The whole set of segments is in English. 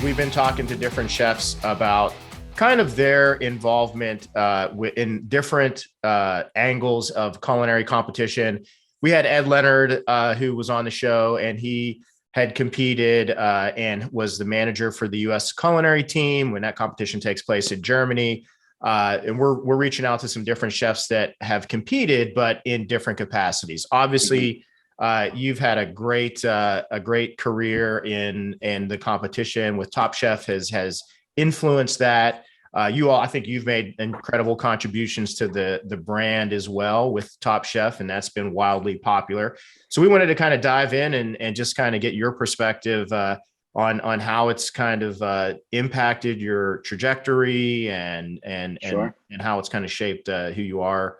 we've been talking to different chefs about kind of their involvement in different angles of culinary competition. We had Ed Leonard, who was on the show, and he had competed and was the manager for the U.S. culinary team when that competition takes place in Germany. And we're reaching out to some different chefs that have competed, but in different capacities. Obviously, you've had a great career in the competition with Top Chef has influenced that. I think you've made incredible contributions to the brand as well with Top Chef, and that's been wildly popular. So we wanted to kind of dive in and just kind of get your perspective on how it's kind of impacted your trajectory and how it's kind of shaped who you are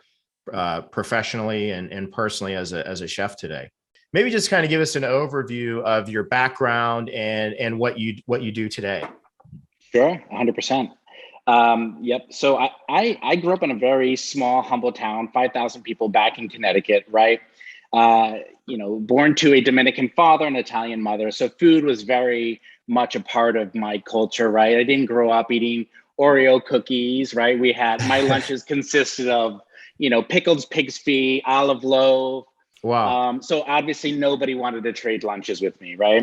professionally and personally as a chef today. Maybe just kind of give us an overview of your background and what you do today. Sure, 100%. Yep. So I grew up in a very small, humble town, 5,000 people back in Connecticut, right? Born to a Dominican father and Italian mother. So food was very much a part of my culture, right? I didn't grow up eating Oreo cookies, right? My lunches consisted of, pickled pig's feet, olive loaf. Wow. So obviously nobody wanted to trade lunches with me, right?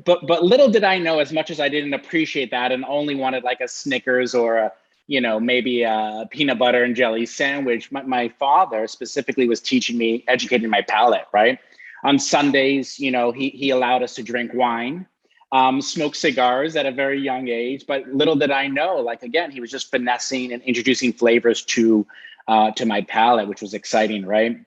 But little did I know, as much as I didn't appreciate that and only wanted like a Snickers or maybe a peanut butter and jelly sandwich, my father specifically was educating my palate, right? On Sundays, he allowed us to drink wine, smoke cigars at a very young age, but little did I know, again, he was just finessing and introducing flavors to my palate, which was exciting, right?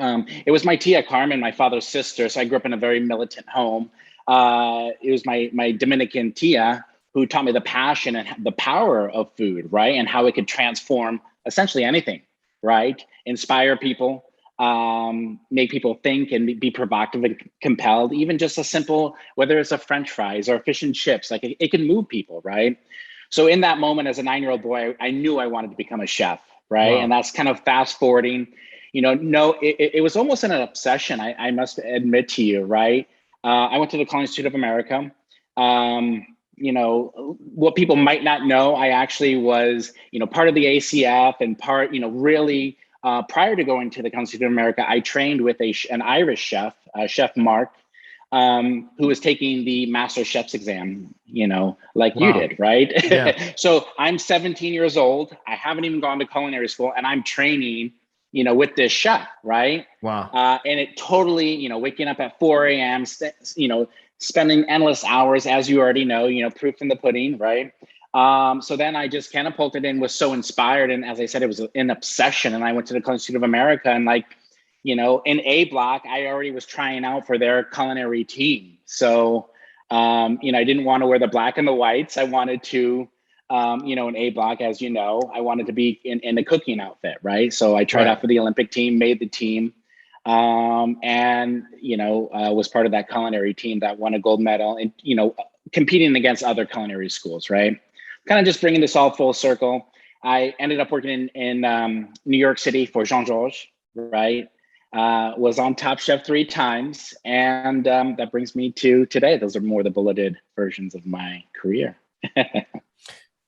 It was my Tia Carmen, my father's sister. So I grew up in a very militant home. It was my Dominican Tia who taught me the passion and the power of food, right? And how it could transform essentially anything, right? Inspire people, make people think and be provocative and compelled. Even just a simple, whether it's a French fries or fish and chips, it can move people, right? So in that moment as a 9-year-old boy, I knew I wanted to become a chef, right? Wow. And that's kind of fast forwarding. It was almost an obsession, I must admit to you, right? I went to the Culinary Institute of America. What people might not know, I actually was, part of the ACF and part, really, prior to going to the Culinary Institute of America, I trained with an Irish chef, Chef Mark, who was taking the Master Chef's exam, like wow. You did, right? Yeah. So I'm 17 years old. I haven't even gone to culinary school and I'm training with this chef, right? Wow. And it totally, waking up at 4 a.m., spending endless hours, as you already know, proof in the pudding, right? So then I just catapulted and was so inspired. And as I said, it was an obsession. And I went to the Culinary Institute of America and in A block, I already was trying out for their culinary team. So, I didn't want to wear the black and the whites. I wanted to, in A block, as you know, I wanted to be in a cooking outfit, right? So I tried out for the Olympic team, made the team, and was part of that culinary team that won a gold medal and, competing against other culinary schools, right? Kind of just bringing this all full circle. I ended up working in New York City for Jean-Georges, right? Was on Top Chef 3 times. And that brings me to today. Those are more the bulleted versions of my career.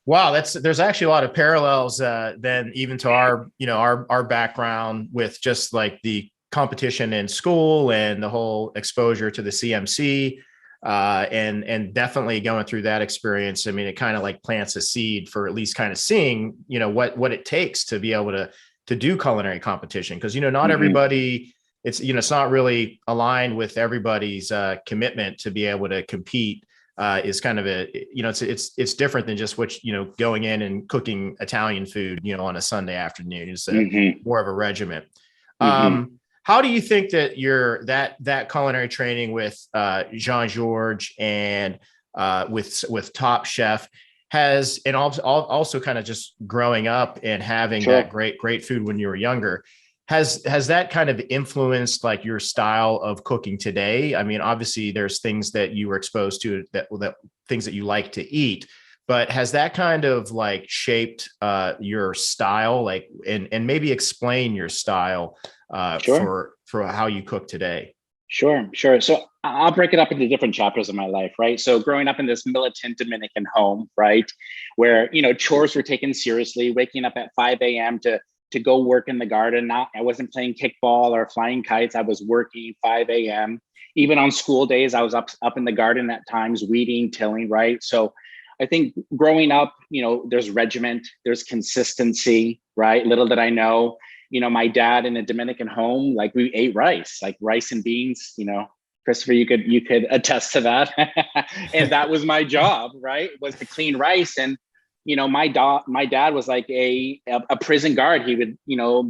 Wow, there's actually a lot of parallels then even to our background with just like the competition in school and the whole exposure to the CMC and definitely going through that experience. I mean, it kind of like plants a seed for at least kind of seeing, what it takes to be able to do culinary competition. Because, not everybody, it's not really aligned with everybody's commitment to be able to compete. Is kind of it's different than just going in and cooking Italian food, on a Sunday afternoon. It's more of a regiment. How do you think that that culinary training with Jean-Georges and with Top Chef has, and also kind of just growing up and having that great food when you were younger, has that kind of influenced like your style of cooking today? I mean, obviously there's things that you were exposed to that things that you like to eat, but has that kind of like shaped your style, and maybe explain your style for how you cook today? Sure, sure. So I'll break it up into different chapters of my life, right? So growing up in this militant Dominican home, right, where chores were taken seriously, waking up at 5 a.m. to go work in the garden. I wasn't playing kickball or flying kites. I was working 5 a.m. Even on school days, I was up in the garden at times, weeding, tilling, right? So I think growing up, there's regiment, there's consistency, right? Little did I know, my dad in a Dominican home, like we ate rice, like rice and beans, Christopher, you could attest to that. And that was my job, right? Was to clean rice. And, my dad was like a prison guard. He would,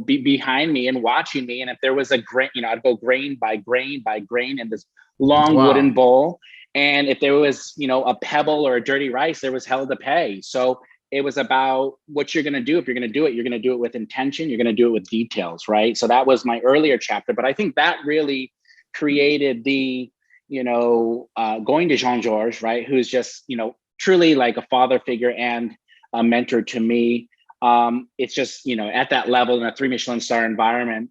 be behind me and watching me. And if there was a grain, I'd go grain by grain by grain in this long wooden bowl. And if there was, a pebble or a dirty rice, there was hell to pay. So it was about what you're going to do. If you're going to do it, you're going to do it with intention. You're going to do it with details, right? So that was my earlier chapter. But I think that really created the, going to Jean-Georges, right? Who's just, truly like a father figure and a mentor to me. It's just, at that level in a 3 Michelin star environment,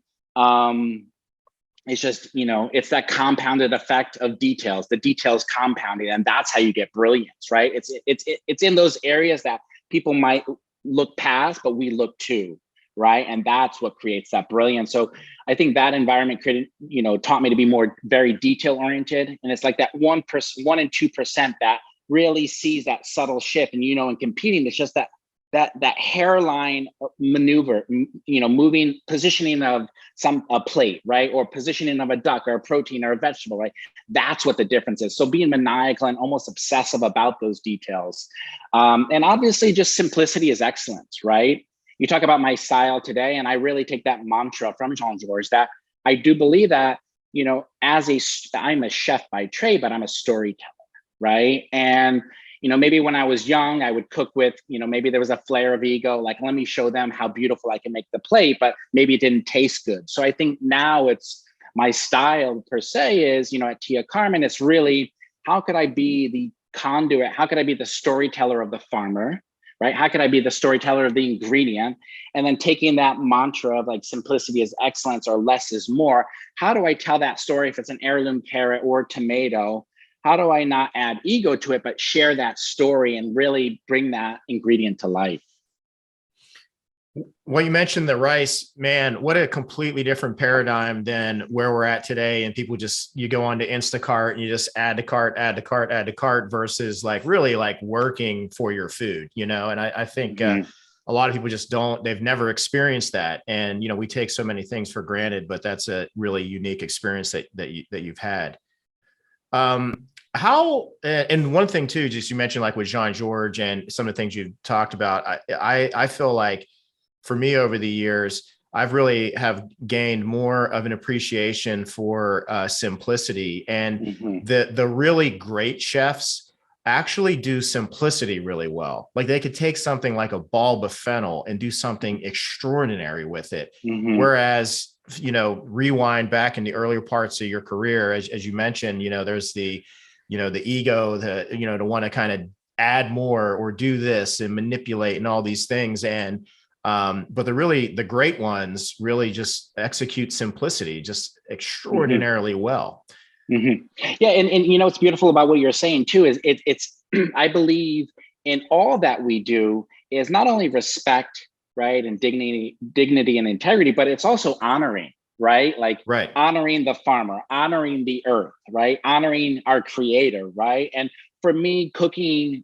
it's just, it's that compounded effect of details, the details compounding, and that's how you get brilliance, right? It's in those areas that people might look past, but we look to, right? And that's what creates that brilliance. So I think that environment created, taught me to be more very detail oriented. And it's like that 1% and 2% that really sees that subtle shift. And, in competing, it's just that hairline maneuver, moving, positioning of a plate, right? Or positioning of a duck or a protein or a vegetable, right? That's what the difference is. So being maniacal and almost obsessive about those details. And obviously just simplicity is excellence, right? You talk about my style today, and I really take that mantra from Jean-Georges that I do believe that, I'm a chef by trade, but I'm a storyteller, right? And maybe when I was young, I would cook with, maybe there was a flare of ego, like, let me show them how beautiful I can make the plate, but maybe it didn't taste good. So I think now it's my style per se is, at Tia Carmen, it's really, how could I be the conduit? How could I be the storyteller of the farmer, right? How could I be the storyteller of the ingredient? And then taking that mantra of like simplicity is excellence or less is more. How do I tell that story if it's an heirloom carrot or tomato? How do I not add ego to it, but share that story and really bring that ingredient to life? Well, you mentioned the rice, man, what a completely different paradigm than where we're at today. And people you go on to Instacart and you just add to cart versus like really like working for your food, And I think a lot of people they've never experienced that. And, we take so many things for granted, but that's a really unique experience that you've had. And one thing too, just you mentioned like with Jean-Georges and some of the things you've talked about, I feel like for me over the years, I've really have gained more of an appreciation for simplicity, and the really great chefs actually do simplicity really well. Like they could take something like a bulb of fennel and do something extraordinary with it. Whereas, rewind back in the earlier parts of your career, as you mentioned, there's the ego, to want to kind of add more or do this and manipulate and all these things. And, but the great ones really just execute simplicity just extraordinarily well. Yeah. And what's beautiful about what you're saying too, is it's, I believe in all that we do is not only respect, right, and dignity and integrity, but it's also honoring, right? Like honoring the farmer, honoring the earth, right? Honoring our creator, right? And for me, cooking,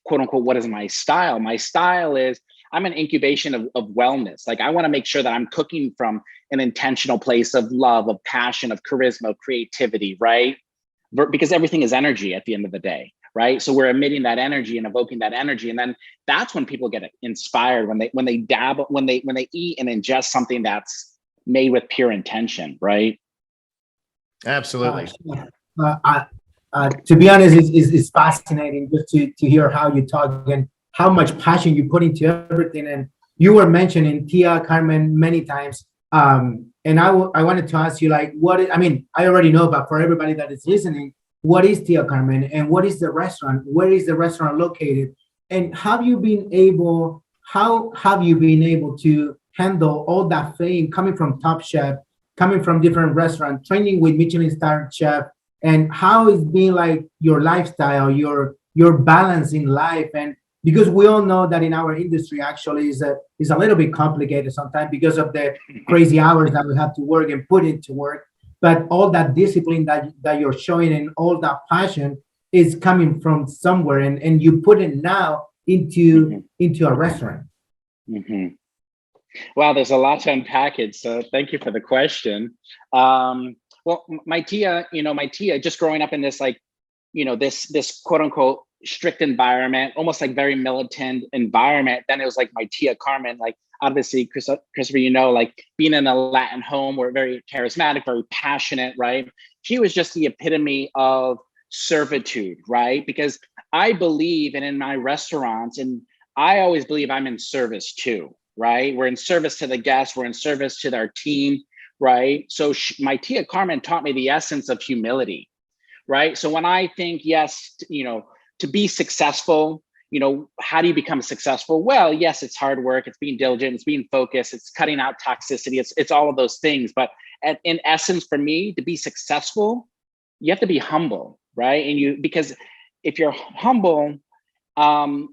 quote unquote, what is my style? My style is I'm an incubation of wellness. Like I want to make sure that I'm cooking from an intentional place of love, of passion, of charisma, of creativity, right? Because everything is energy at the end of the day, right? So we're emitting that energy and evoking that energy. And then that's when people get inspired, when they dabble, when they eat and ingest something that's made with pure intention, right? Absolutely. To be honest, it's fascinating just to hear how you talk and how much passion you put into everything. And you were mentioning Tia Carmen many times. And I wanted to ask you, like, I already know, but for everybody that is listening, what is Tia Carmen and what is the restaurant? Where is the restaurant located? And how have you been able to handle all that fame coming from Top Chef coming from different restaurants, training with Michelin star chef, and how it's been like your lifestyle, your balance in life. And because we all know that in our industry actually is a little bit complicated sometimes because of the crazy hours that we have to work and put into work. But all that discipline that you're showing and all that passion is coming from somewhere, and you put it now into a restaurant. Mm-hmm. Wow, there's a lot to unpack it. So thank you for the question. Well, my Tia, just growing up in this, like, this quote unquote strict environment, almost like very militant environment. Then it was like my Tia Carmen, like obviously Christopher, like being in a Latin home, we're very charismatic, very passionate, right? She was just the epitome of servitude, right? Because I believe, and in my restaurants, and I always believe I'm in service too, right? We're in service to the guests, we're in service to their team, right? So my Tia Carmen taught me the essence of humility, right? So when I think, yes, to be successful, how do you become successful? Well, yes, it's hard work, it's being diligent, it's being focused, it's cutting out toxicity, it's all of those things. But in essence, for me, to be successful, you have to be humble, right? And because if you're humble,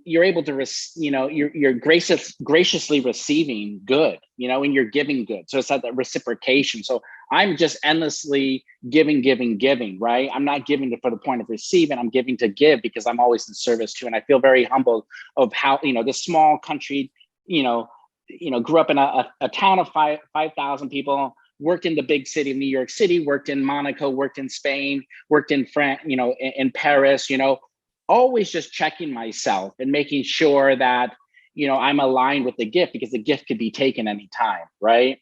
you're able to, you're graciously receiving good, and you're giving good. So it's like that reciprocation. So I'm just endlessly giving, right? I'm not giving for the point of receiving. I'm giving to give because I'm always in service too. And I feel very humble of how, this small country, grew up in a town of 5,000 people, worked in the big city of New York City, worked in Monaco, worked in Spain, worked in France, in Paris, always just checking myself and making sure that, I'm aligned with the gift, because the gift could be taken anytime, right?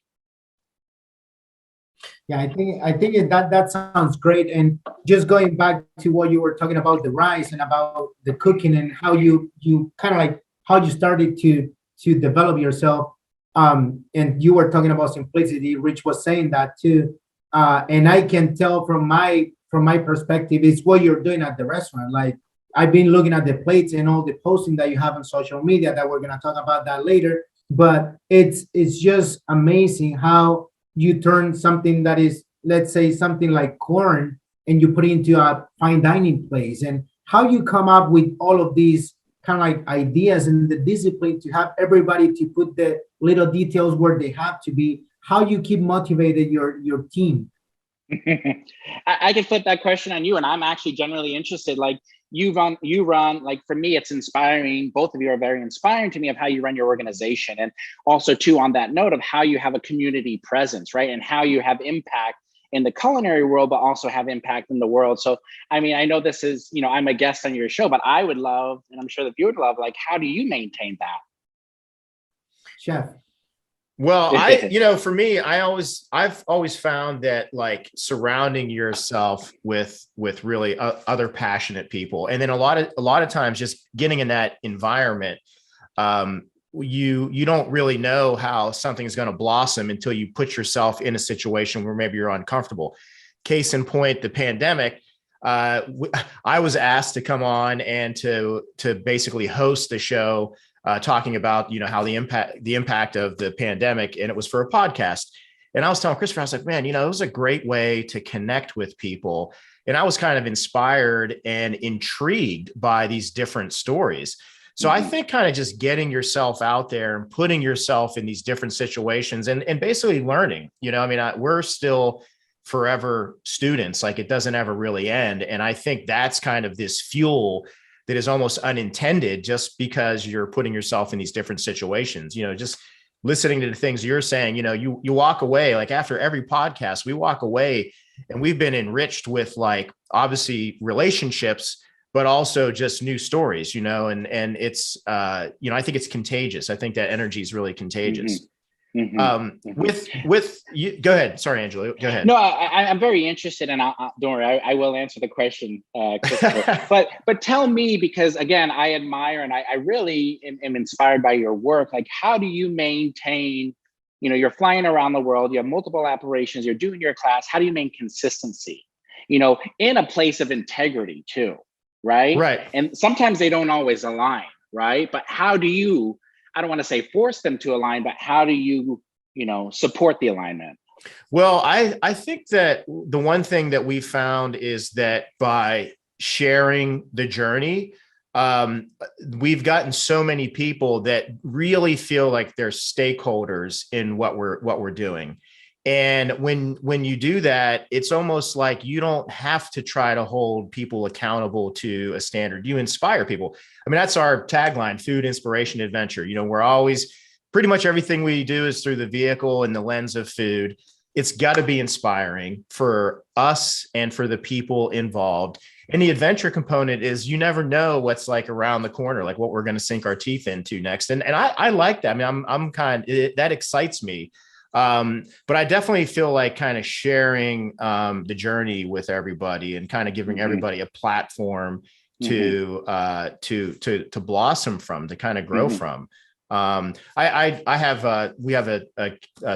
Yeah, I think that sounds great. And just going back to what you were talking about, the rice and about the cooking and how you kind of like how you started to develop yourself. And you were talking about simplicity. Rich was saying that too. And I can tell from my perspective, it's what you're doing at the restaurant. Like, I've been looking at the plates and all the posting that you have on social media, that we're going to talk about that later. But it's just amazing how you turn something that is, let's say, something like corn, and you put it into a fine dining place, and how you come up with all of these kind of like ideas and the discipline to have everybody to put the little details where they have to be, how you keep motivated your team. I can flip that question on you, and I'm actually generally interested. Like, you run, like, for me, it's inspiring. Both of you are very inspiring to me of how you run your organization. And also too, on that note of how you have a community presence, right? And how you have impact in the culinary world, but also have impact in the world. So, I mean, I know this is, I'm a guest on your show, but I would love, and I'm sure that you would love, like, how do you maintain that? Chef. Well, for me, I've always found that, like, surrounding yourself with really other passionate people, and then a lot of times just getting in that environment, you don't really know how something is going to blossom until you put yourself in a situation where maybe you're uncomfortable. Case in point, the pandemic. I was asked to come on and to basically host the show, talking about, how the impact of the pandemic, and it was for a podcast. And I was telling Christopher, I was like, man, it was a great way to connect with people. And I was kind of inspired and intrigued by these different stories. So I think kind of just getting yourself out there and putting yourself in these different situations and basically learning, we're still forever students, like, it doesn't ever really end. And I think that's kind of this fuel that is almost unintended, just because you're putting yourself in these different situations. Just listening to the things you're saying, you walk away, like, after every podcast, we walk away and we've been enriched with, like, obviously relationships, but also just new stories, and it's, I think it's contagious. I think that energy is really contagious. With you, go ahead. Sorry, Angelo, go ahead. No, I'm very interested, and don't worry, I will answer the question, Christopher. but tell me, because again, I admire and I really am inspired by your work. Like, how do you maintain, you're flying around the world, you have multiple operations, you're doing your class. How do you maintain consistency, in a place of integrity too, right? Right. And sometimes they don't always align, right? But how do you, I don't want to say force them to align, but how do you, support the alignment? Well, I think that the one thing that we found is that by sharing the journey, we've gotten so many people that really feel like they're stakeholders in what we're doing. And when you do that, it's almost like you don't have to try to hold people accountable to a standard. You inspire people. I mean, that's our tagline: food, inspiration, adventure. You know, we're always, pretty much everything we do is through the vehicle and the lens of food. It's got to be inspiring for us and for the people involved. And the adventure component is, you never know what's like around the corner, like what we're going to sink our teeth into next. And I like that. I mean, I'm that excites me. But I definitely feel like kind of sharing the journey with everybody and kind of giving everybody a platform to blossom from, to kind of grow from. We have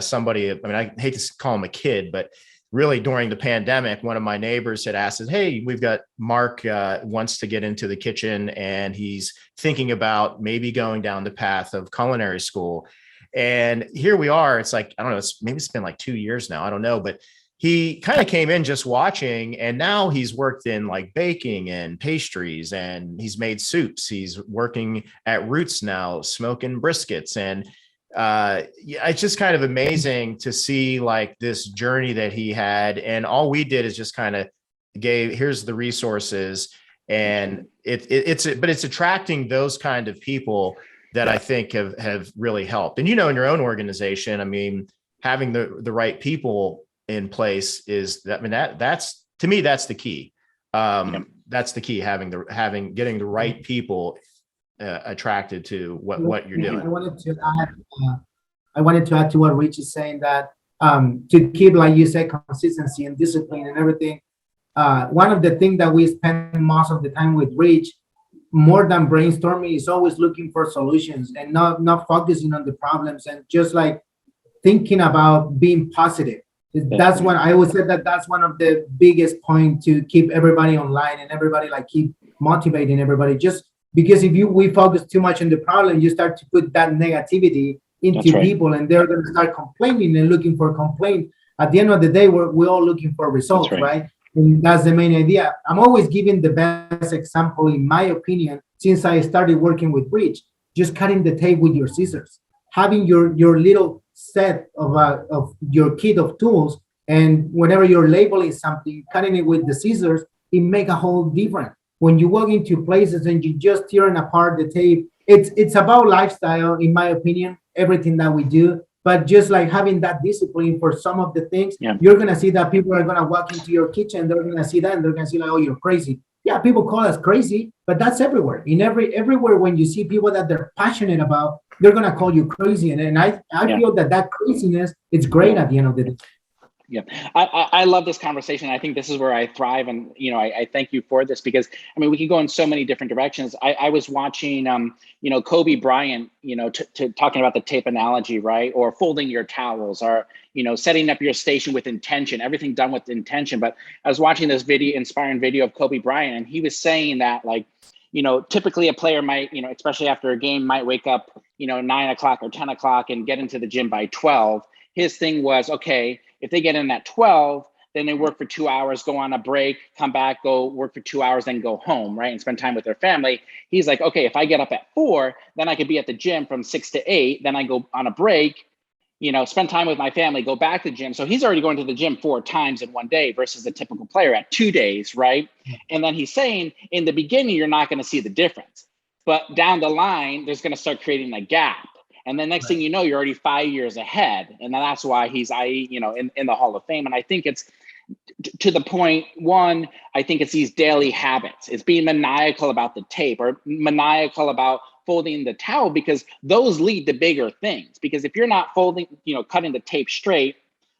somebody, I mean, I hate to call him a kid, but really during the pandemic, one of my neighbors had asked us, hey, we've got Mark wants to get into the kitchen, and he's thinking about maybe going down the path of culinary school. And here we are. It's like, I don't know, it's been like 2 years now. I don't know, but he kind of came in just watching, and now he's worked in like baking and pastries, and he's made soups. He's working at Roots now, smoking briskets. And it's just kind of amazing to see like this journey that he had. And all we did is just kind of here's the resources. And it's attracting those kind of people that I think have really helped. And, you know, in your own organization, I mean, having the right people in place is that, I mean, that's, to me, that's the key. That's the key, getting the right people attracted to what you're doing. I wanted to add to what Rich is saying, that to keep, like you said, consistency and discipline and everything. One of the things that we spend most of the time with Rich, more than brainstorming, is always looking for solutions and not focusing on the problems, and just like thinking about being positive. That's what I always said, that's one of the biggest points to keep everybody online and everybody like keep motivating everybody. Just because if we focus too much on the problem, you start to put that negativity into people, and they're going to start complaining and looking for complaint. At the end of the day, we're all looking for results, right? And that's the main idea. I'm always giving the best example, in my opinion, since I started working with Rich, just cutting the tape with your scissors, having your little set of your kit of tools, and whenever you're labeling something, cutting it with the scissors, it make a whole difference. When you walk into places and you just tearing apart the tape, it's about lifestyle, in my opinion, everything that we do. But just like having that discipline for some of the things, you're going to see that people are going to walk into your kitchen, they're going to see that, and they're going to see like, oh, you're crazy. Yeah, people call us crazy, but that's everywhere. Everywhere when you see people that they're passionate about, they're going to call you crazy. And I feel that craziness is great at the end of the day. Yeah, I love this conversation. I think this is where I thrive. And, you know, I thank you for this, because, I mean, we can go in so many different directions. I was watching, you know, Kobe Bryant, you know, to talking about the tape analogy, right? Or folding your towels, or, you know, setting up your station with intention, everything done with intention. But I was watching this inspiring video of Kobe Bryant, and he was saying that, like, you know, typically a player might, you know, especially after a game, might wake up, you know, 9 o'clock or 10 o'clock and get into the gym by 12. His thing was, okay, if they get in at 12, then they work for 2 hours, go on a break, come back, go work for 2 hours, then go home, right? And spend time with their family. He's like, okay, if I get up at 4, then I could be at the gym from 6 to 8. Then I go on a break, you know, spend time with my family, go back to the gym. So he's already going to the gym 4 times in one day versus the typical player at 2 days, right? And then he's saying in the beginning, you're not going to see the difference. But down the line, there's going to start creating a gap. And then next thing you know, you're already 5 years ahead. And that's why he's, you know, in the Hall of Fame. And I think it's to the point, one, I think it's these daily habits. It's being maniacal about the tape, or maniacal about folding the towel, because those lead to bigger things. Because if you're not folding, you know, cutting the tape straight,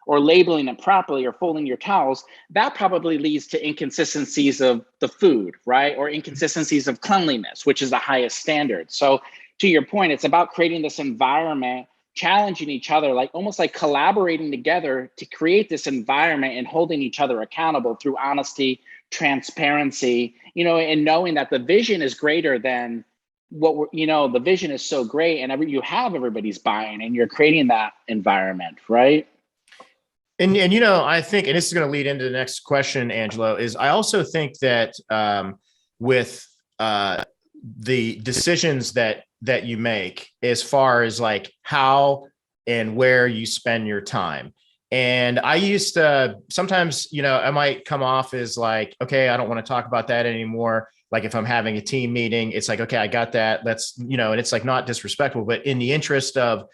or labeling it properly, or folding your towels, that probably leads to inconsistencies of the food, right? Or inconsistencies of cleanliness, which is the highest standard. So to your point, it's about creating this environment, challenging each other, like almost like collaborating together to create this environment, and holding each other accountable through honesty, transparency, you know, and knowing that the vision is greater than what we're, you know, the vision is so great, and you have everybody's buying, and you're creating that environment, right? And you know, I think, and this is going to lead into the next question, Angelo, is I also think that with the decisions that you make as far as like how and where you spend your time. And I used to sometimes, you know, I might come off as like, okay, I don't want to talk about that anymore. Like if I'm having a team meeting, it's like, okay, I got that. Let's, you know, and it's like not disrespectful, but in the interest of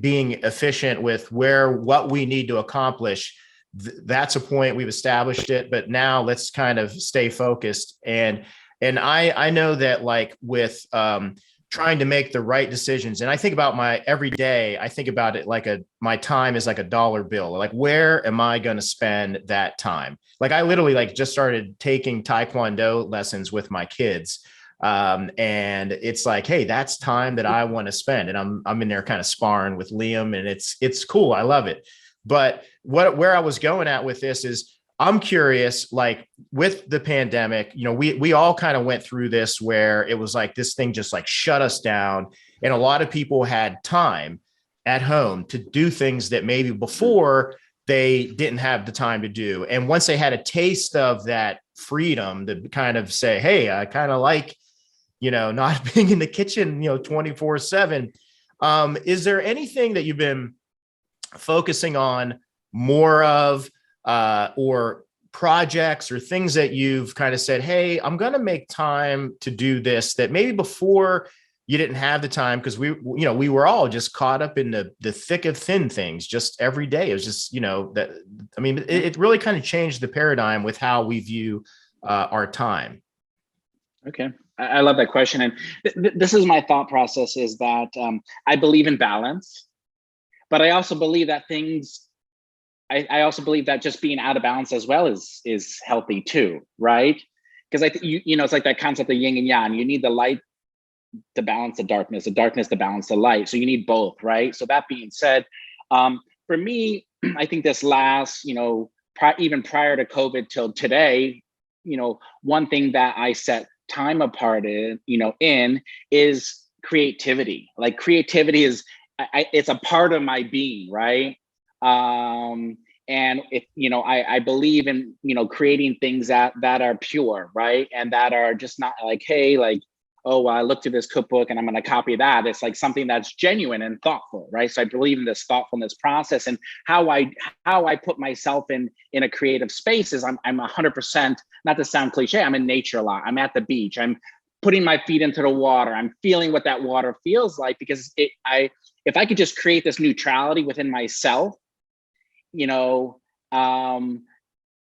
being efficient with what we need to accomplish, that's a point, we've established it, but now let's kind of stay focused. And I know that like with trying to make the right decisions, and I think about my every day, I think about it like my time is like a dollar bill. Like, where am I going to spend that time? Like I literally like just started taking Taekwondo lessons with my kids. And it's like, hey, that's time that I want to spend. And I'm in there kind of sparring with Liam, and it's cool. I love it. But where I was going at with this is I'm curious, like with the pandemic, you know, we all kind of went through this where it was like this thing just like shut us down. And a lot of people had time at home to do things that maybe before they didn't have the time to do. And once they had a taste of that freedom to kind of say, hey, I kind of like, you know, not being in the kitchen, you know, 24/7. Is there anything that you've been focusing on more of, or projects or things that you've kind of said, hey, I'm going to make time to do this, that maybe before you didn't have the time? Because we were all just caught up in the thick of thin things just every day. It was just, you know, that, I mean, it really kind of changed the paradigm with how we view our time. Okay. I love that question. And this is my thought process, is that I believe in balance, but I also believe that I also believe that just being out of balance as well is healthy too, right? Because I think, you know, it's like that concept of yin and yang. You need the light to balance the darkness to balance the light. So you need both, right? So that being said, for me, I think this last, you know, even prior to COVID till today, you know, one thing that I set time apart in is creativity. Like creativity is, it's a part of my being, right? And if, you know, I believe in, you know, creating things that are pure, right? And that are just not like, hey, like, oh, well, I looked at this cookbook and I'm going to copy that. It's like something that's genuine and thoughtful, right? So I believe in this thoughtfulness process, and how I put myself in a creative space is I'm 100%, not to sound cliche, I'm in nature a lot. I'm at the beach. I'm putting my feet into the water. I'm feeling what that water feels like, because if I could just create this neutrality within myself, you know,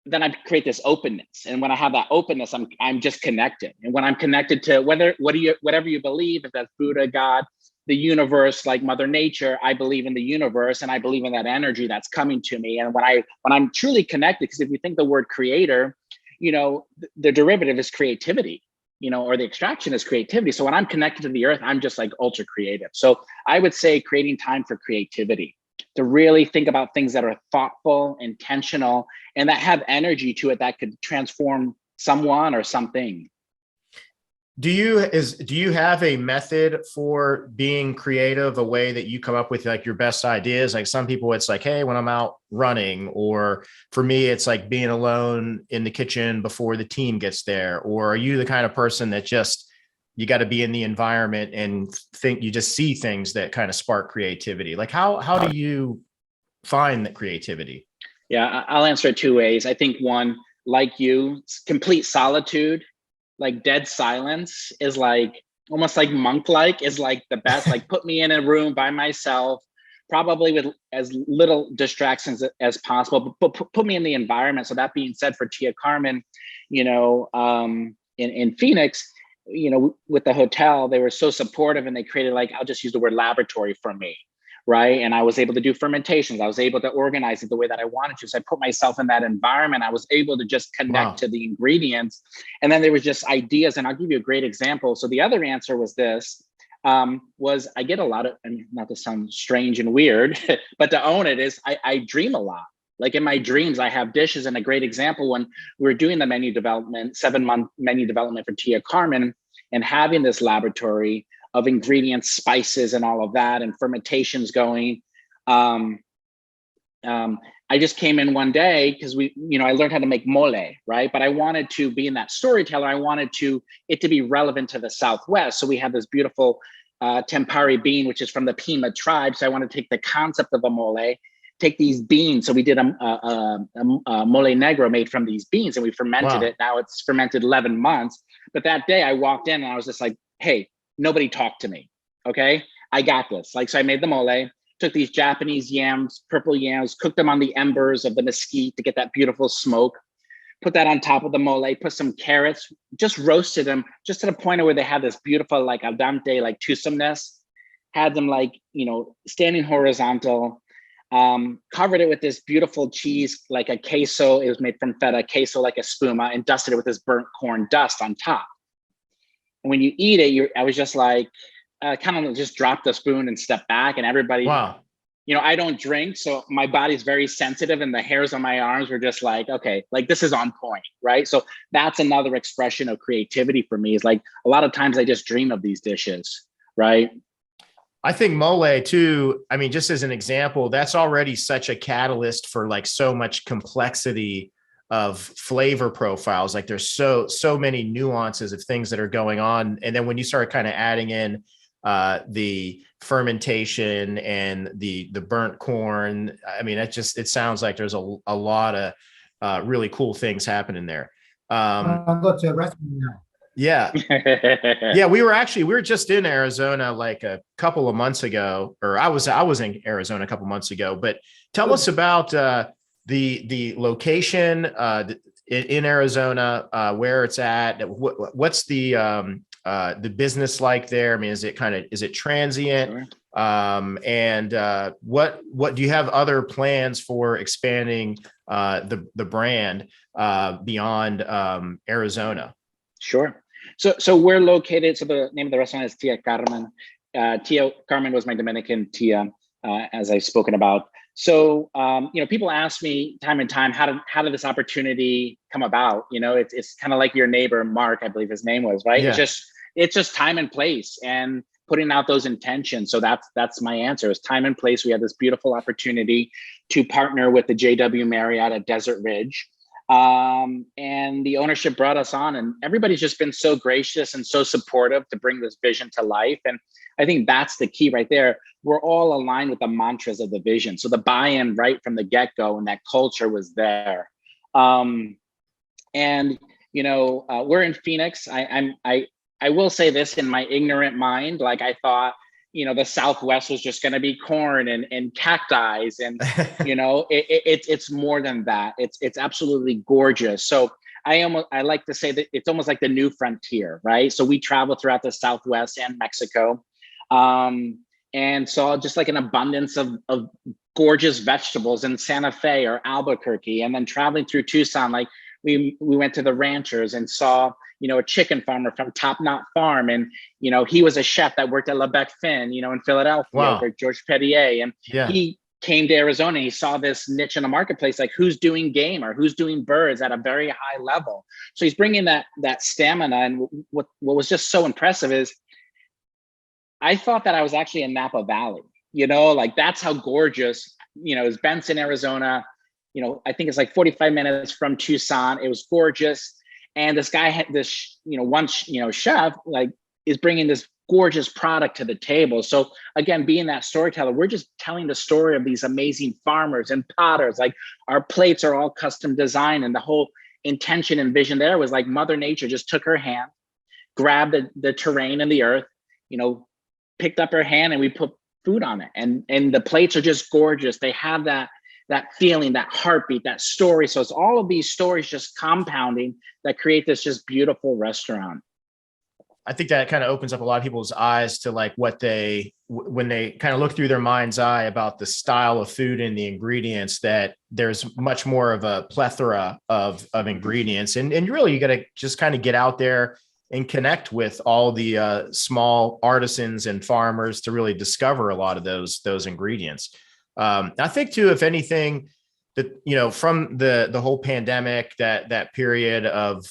then I create this openness. And when I have that openness, I'm just connected. And when I'm connected to whatever you believe, if that's Buddha, God, the universe, like Mother Nature, I believe in the universe, and I believe in that energy that's coming to me. And when I'm truly connected, because if you think the word creator, you know, the derivative is creativity, you know, or the extraction is creativity. So when I'm connected to the earth, I'm just like ultra creative. So I would say creating time for creativity, to really think about things that are thoughtful, intentional, and that have energy to it that could transform someone or something. Do you have a method for being creative, a way that you come up with like your best ideas? Like some people, it's like, hey, when I'm out running, or for me, it's like being alone in the kitchen before the team gets there. Or are you the kind of person that just, you got to be in the environment and think, you just see things that kind of spark creativity? Like how do you find that creativity? Yeah, I'll answer it two ways. I think one, like you, complete solitude, like dead silence is like almost like monk-like, is like the best. Like put me in a room by myself, probably with as little distractions as possible, but put me in the environment. So that being said, for Tia Carmen, you know, in Phoenix, you know, with the hotel, they were so supportive, and they created, like, I'll just use the word laboratory for me, right? And I was able to do fermentations. I was able to organize it the way that I wanted to. So I put myself in that environment. I was able to just connect to the ingredients. And then there was just ideas. And I'll give you a great example. So the other answer was this, was I get a lot of, and not to sound strange and weird, but to own it, is I dream a lot. Like in my dreams, I have dishes. And a great example, when we were doing the menu development, 7-month menu development for Tia Carmen, and having this laboratory of ingredients, spices, and all of that, and fermentations going, I just came in one day because I learned how to make mole, right? But I wanted to be in that storyteller. I wanted it to be relevant to the Southwest. So we have this beautiful Tempari bean, which is from the Pima tribe. So I want to take the concept of a mole, take these beans. So we did a mole negro made from these beans, and we fermented it. Now it's fermented 11 months. But that day I walked in and I was just like, hey, nobody talk to me. Okay, I got this. So I made the mole, took these Japanese yams, purple yams, cooked them on the embers of the mesquite to get that beautiful smoke, put that on top of the mole, put some carrots, just roasted them just to the point where they had this beautiful like al dente, like twosomeness, had them standing horizontal, covered it with this beautiful cheese, like a queso. It was made from feta, queso like a spuma, and dusted it with this burnt corn dust on top. And when you eat it, I was just like, kind of just dropped the spoon and stepped back, and everybody, I don't drink, so my body's very sensitive, and the hairs on my arms were just like, okay, like this is on point, right? So that's another expression of creativity for me, is like a lot of times I just dream of these dishes, right? I think mole too, I mean, just as an example, that's already such a catalyst for like so much complexity of flavor profiles. Like there's so many nuances of things that are going on. And then when you start kind of adding in the fermentation and the burnt corn, I mean, it sounds like there's a lot of really cool things happening there. I'll go to a restaurant now. Yeah. Yeah. We were just in Arizona like a couple of months ago, or I was in Arizona a couple of months ago, but tell us about the location in Arizona, where it's at. What's the business like there? I mean, is it transient? Sure. And what do you have other plans for expanding the brand beyond Arizona? Ssure. So we're located. So the name of the restaurant is Tia Carmen. Tia Carmen was my Dominican Tia, as I've spoken about. So people ask me time and time, how did this opportunity come about? It's kind of like your neighbor Mark, I believe his name was, right? Yeah. It's just time and place and putting out those intentions. So that's my answer, is time and place. We had this beautiful opportunity to partner with the JW Marriott at Desert Ridge. And the ownership brought us on, and everybody's just been so gracious and so supportive to bring this vision to life. And I think that's the key right there. We're all aligned with the mantras of the vision. So the buy-in right from the get-go, and that culture was there. We're in Phoenix. I will say this in my ignorant mind, like I thought, the Southwest was just going to be corn and cacti, and it's more than that. It's absolutely gorgeous. So I like to say that it's almost like the new frontier, right? So we travel throughout the Southwest and Mexico, and saw just like an abundance of gorgeous vegetables in Santa Fe or Albuquerque, and then traveling through Tucson, like we went to the ranchers and saw a chicken farmer from Top Knot Farm. And, he was a chef that worked at Le Bec Fin, in Philadelphia, for George Petier. And he came to Arizona, and he saw this niche in the marketplace, like who's doing game or who's doing birds at a very high level. So he's bringing that stamina. And what was just so impressive is I thought that I was actually in Napa Valley, like that's how gorgeous, is Benson, Arizona. I think it's like 45 minutes from Tucson. It was gorgeous. And this guy had this, chef, like, is bringing this gorgeous product to the table. So again, being that storyteller, we're just telling the story of these amazing farmers and potters. Like our plates are all custom designed, and the whole intention and vision there was like Mother Nature just took her hand, grabbed the terrain and the earth, picked up her hand, and we put food on it. And the plates are just gorgeous. They have that feeling, that heartbeat, that story. So it's all of these stories just compounding that create this just beautiful restaurant. I think that kind of opens up a lot of people's eyes to like when they kind of look through their mind's eye about the style of food and the ingredients, that there's much more of a plethora of ingredients. And really, you got to just kind of get out there and connect with all the small artisans and farmers to really discover a lot of those ingredients. I think too, if anything, that, from the whole pandemic, that period of,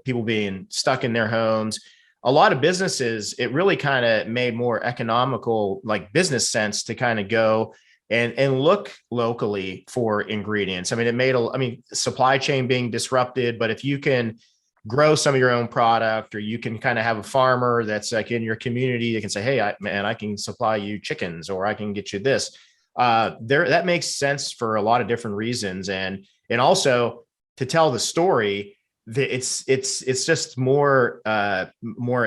people being stuck in their homes, a lot of businesses, it really kind of made more economical, like business sense to kind of go and look locally for ingredients. I mean, supply chain being disrupted, but if you can grow some of your own product, or you can kind of have a farmer that's like in your community that can say, hey, I can supply you chickens, or I can get you this. That makes sense for a lot of different reasons. And also to tell the story, it's just more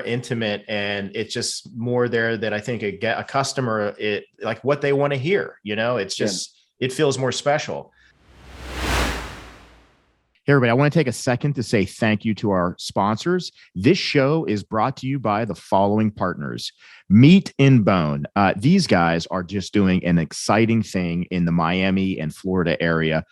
intimate, and it's just more there that I think a customer, like what they want to hear, it's just, it feels more special. Hey, everybody, I want to take a second to say thank you to our sponsors. This show is brought to you by the following partners. Meat and Bone. These guys are just doing an exciting thing in the Miami and Florida area.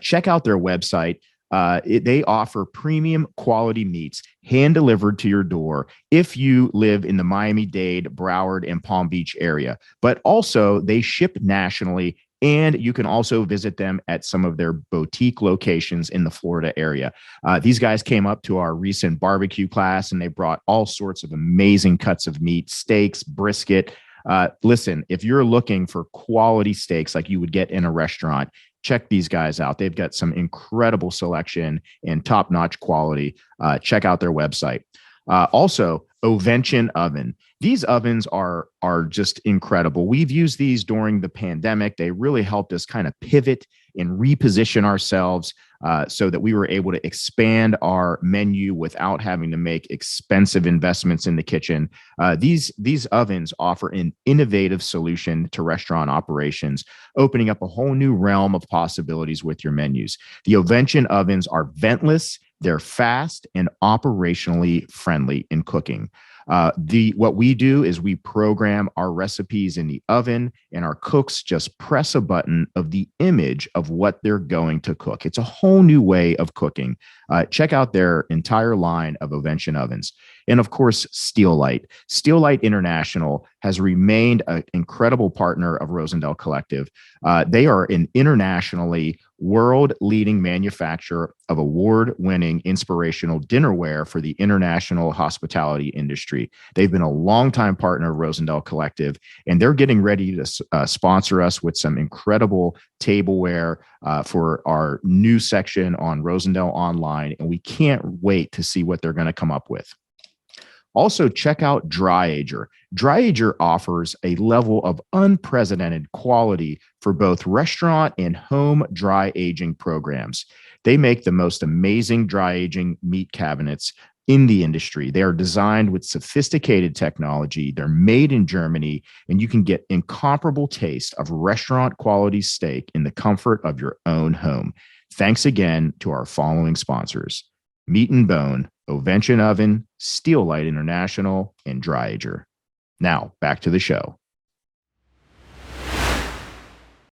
Check out their website. They offer premium quality meats hand delivered to your door if you live in the Miami-Dade, Broward, and Palm Beach area. But also they ship nationally, and you can also visit them at some of their boutique locations in the Florida area. These guys came up to our recent barbecue class, and they brought all sorts of amazing cuts of meat, steaks, brisket. Listen, if you're looking for quality steaks like you would get in a restaurant, check these guys out. They've got some incredible selection and top-notch quality. Check out their website. Also, Ovention oven. These ovens are just incredible. We've used these during the pandemic. They really helped us kind of pivot and reposition ourselves so that we were able to expand our menu without having to make expensive investments in the kitchen. These ovens offer an innovative solution to restaurant operations, opening up a whole new realm of possibilities with your menus. The Ovention ovens are ventless, they're fast, and operationally friendly in cooking. What we do is we program our recipes in the oven, and our cooks just press a button of the image of what they're going to cook. It's a whole new way of cooking. Check out their entire line of Ovention ovens. And of course, Steelite. Steelite International has remained an incredible partner of Rosendale Collective. They are an internationally world-leading manufacturer of award-winning inspirational dinnerware for the international hospitality industry. They've been a longtime partner of Rosendale Collective, and they're getting ready to sponsor us with some incredible tableware for our new section on Rosendale Online, and we can't wait to see what they're going to come up with. Also, check out Dry Ager. Dry Ager offers a level of unprecedented quality for both restaurant and home dry aging programs. They make the most amazing dry aging meat cabinets in the industry. They are designed with sophisticated technology. They're made in Germany, and you can get incomparable taste of restaurant quality steak in the comfort of your own home. Thanks again to our following sponsors: Meat and Bone, Ovention Oven, Steelite International, and Dry Ager. Now, back to the show.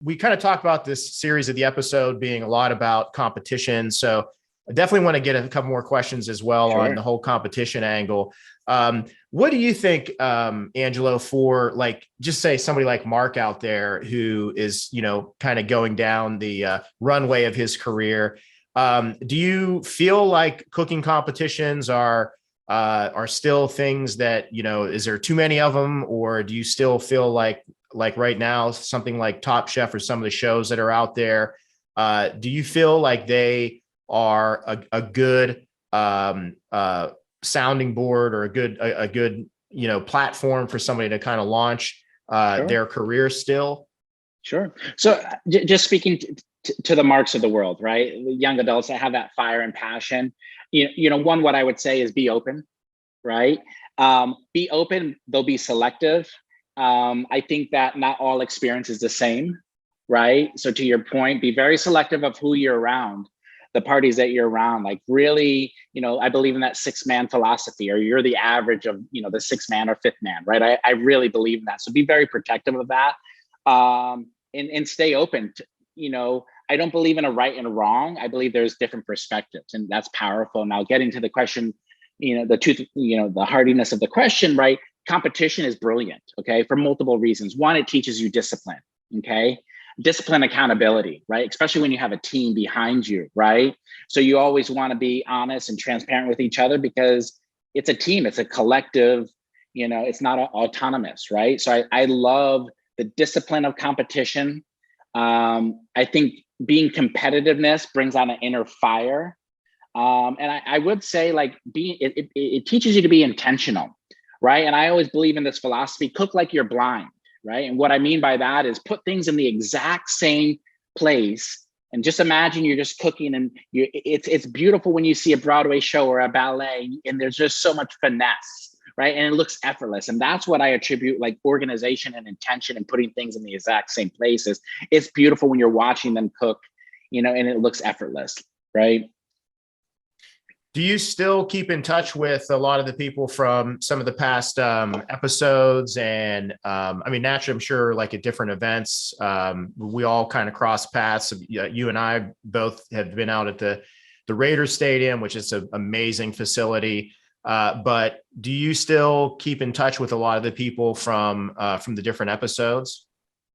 We kind of talked about this series of the episode being a lot about competition. So I definitely want to get a couple more questions as well on the whole competition angle. What do you think, Angelo, for just say somebody like Mark out there who is, kind of going down the runway of his career? Do you feel like cooking competitions are still things that, is there too many of them, or do you still feel like right now, something like Top Chef or some of the shows that are out there, do you feel like they are a good sounding board, or a good platform for somebody to kind of launch their career still? Sure. So just speaking to the Marks of the world, right? Young adults that have that fire and passion. What I would say is be open, right? Be open, they'll be selective. I think that not all experience is the same, right? So to your point, be very selective of who you're around, the parties that you're around. Like really, I believe in that 6-man philosophy, or you're the average of, the 6th man or 5th man, right? I really believe in that. So be very protective of that, and stay open to, I don't believe in a right and a wrong. I believe there's different perspectives, and that's powerful. Now, getting to the question, the hardiness of the question, right? Competition is brilliant, okay, for multiple reasons. One, it teaches you discipline, okay? Discipline, accountability, right? Especially when you have a team behind you, right? So you always want to be honest and transparent with each other, because it's a team, it's a collective, it's not autonomous, right? So I love the discipline of competition. I think being competitiveness brings out an inner fire. And I would say like it teaches you to be intentional, right? And I always believe in this philosophy, cook like you're blind, right? And what I mean by that is put things in the exact same place and just imagine you're just cooking, and it's beautiful when you see a Broadway show or a ballet and there's just so much finesse, right? And it looks effortless. And that's what I attribute like organization and intention and putting things in the exact same places. It's beautiful when you're watching them cook, and it looks effortless, right? Do you still keep in touch with a lot of the people from some of the past episodes? And I mean, naturally, I'm sure like at different events, we all kind of cross paths. You and I both have been out at the Raiders Stadium, which is an amazing facility. But do you still keep in touch with a lot of the people from the different episodes?